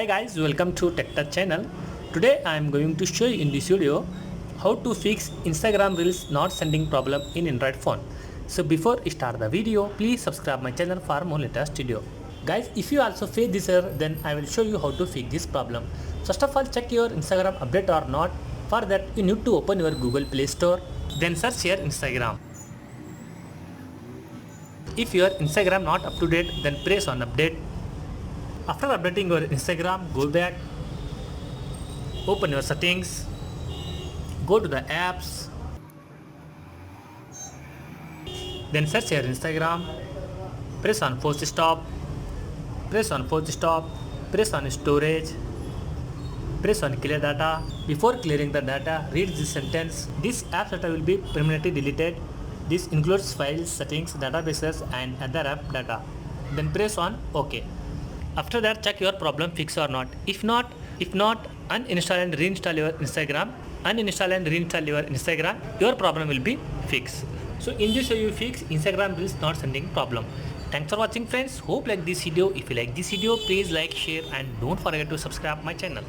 Hi guys, welcome to TechTouch channel. Today I am going to show you in this video how to fix Instagram Reels not sending problem in Android phone. So before I start the video, please subscribe my channel for more latest video. Guys, if you also face this error, then I will show you how to fix this problem. First of all, check your Instagram update or not. For that, you need to open your Google Play Store, then search your Instagram. If your Instagram not up to date, then press on update. After updating your Instagram, go back, open your settings, go to the apps, then search your Instagram, press on force stop, press on storage, press on clear data. Before clearing the data, read this sentence. This app data will be permanently deleted. This includes files, settings, databases and other app data. Then press on OK. After that, check your problem fixed or not. If not, uninstall and reinstall your Instagram. Your problem will be fixed. So in this way you fix Instagram Reels not sending problem. Thanks for watching friends. Hope like this video. If you like this video, please like, share and don't forget to subscribe my channel.